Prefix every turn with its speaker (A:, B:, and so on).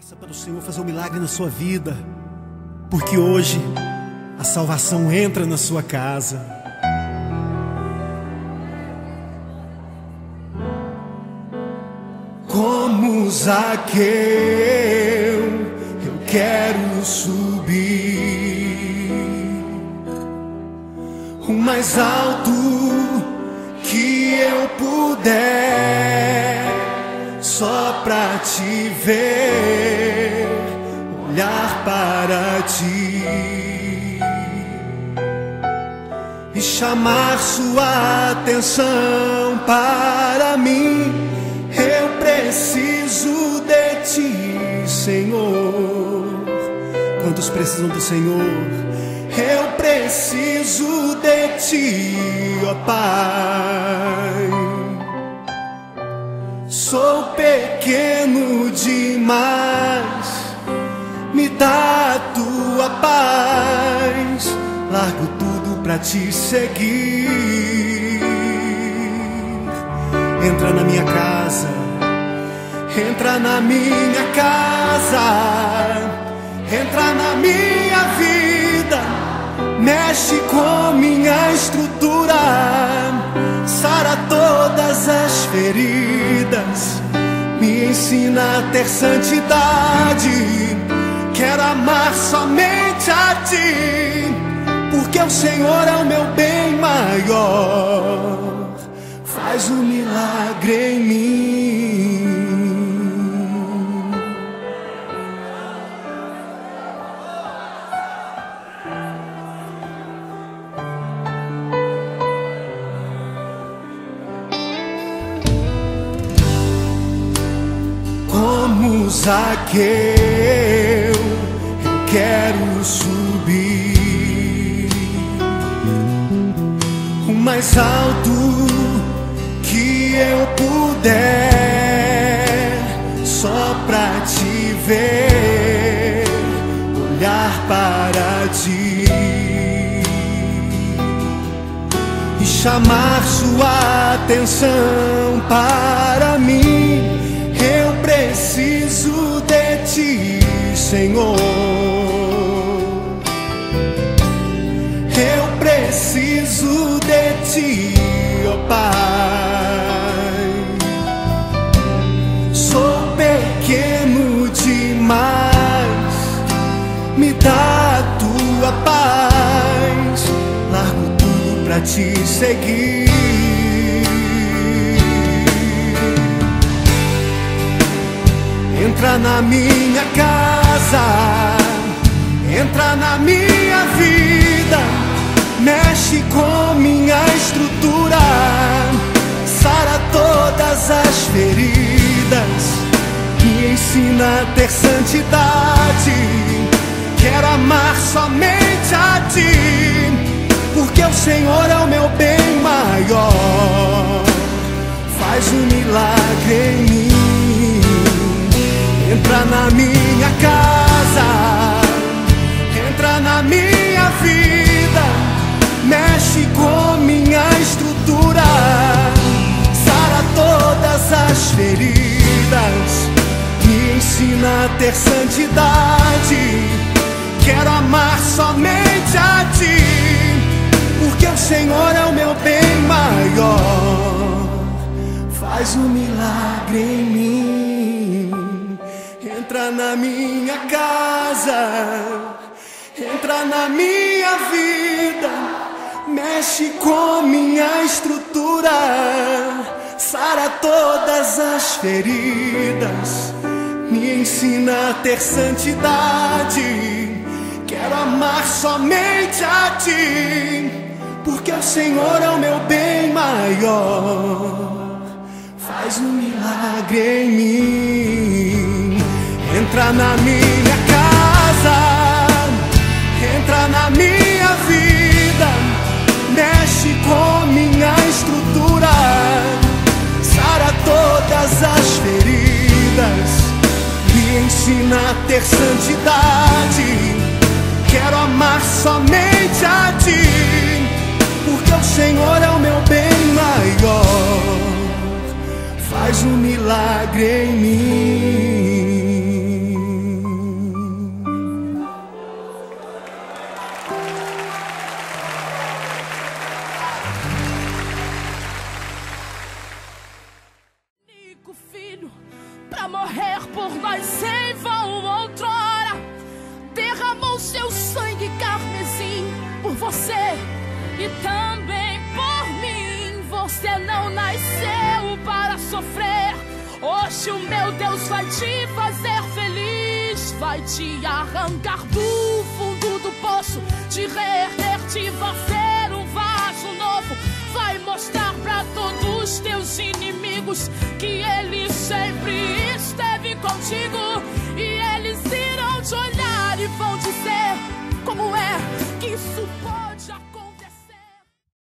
A: Peça para o Senhor fazer um milagre na sua vida, porque hoje a salvação entra na sua casa. Como Zaqueu, eu quero subir o mais alto que eu puder, só pra te ver, olhar para ti e chamar sua atenção para mim. Eu preciso de ti, Senhor. Quantos precisam do Senhor? Eu preciso de ti, ó Pai. Sou pequeno demais, me dá a tua paz. Largo tudo pra te seguir. Entra na minha casa, entra na minha casa, entra na minha vida, mexe com minha estrutura, sara todas as feridas, me ensina a ter santidade. Quero amar somente a ti, porque o Senhor é o meu bem maior. Faz um milagre em mim. Como Zaqueu, eu quero subir o mais alto que eu puder, só pra te ver, olhar para ti e chamar sua atenção para mim. Eu preciso de ti, Senhor. Eu preciso de ti, ó Pai. Sou pequeno demais, me dá a tua paz. Largo tudo pra te seguir. Entra na minha casa, entra na minha vida, mexe com minha estrutura, sara todas as feridas, me ensina a ter santidade. Quero amar somente a ti, porque o Senhor é o meu bem maior. Faz um milagre em mim. Entra na minha casa, entra na minha vida, mexe com minha estrutura, sara todas as feridas, me ensina a ter santidade. Quero amar somente a ti, porque o Senhor é o meu bem maior. Faz um milagre em mim. Entra na minha casa, entra na minha vida, mexe com minha estrutura, sara todas as feridas, me ensina a ter santidade. Quero amar somente a ti, porque o Senhor é o meu bem maior. Faz um milagre em mim. Entra na minha casa, entra na minha vida, mexe com minha estrutura, sara todas as feridas, me ensina a ter santidade. Quero amar somente a ti, porque o Senhor é o meu bem maior. Faz um milagre em mim.
B: pra morrer por nós em vão outrora. Derramou seu sangue carmesim por você e também por mim. Você não nasceu para sofrer. Hoje o meu Deus vai te fazer feliz. Vai te arrancar do fundo do poço, te reerguer, te fazer um vaso novo. Vai mostrar pra todos os teus inimigos que Ele sempre esteve contigo. E eles irão te olhar e vão dizer: como é que isso pode?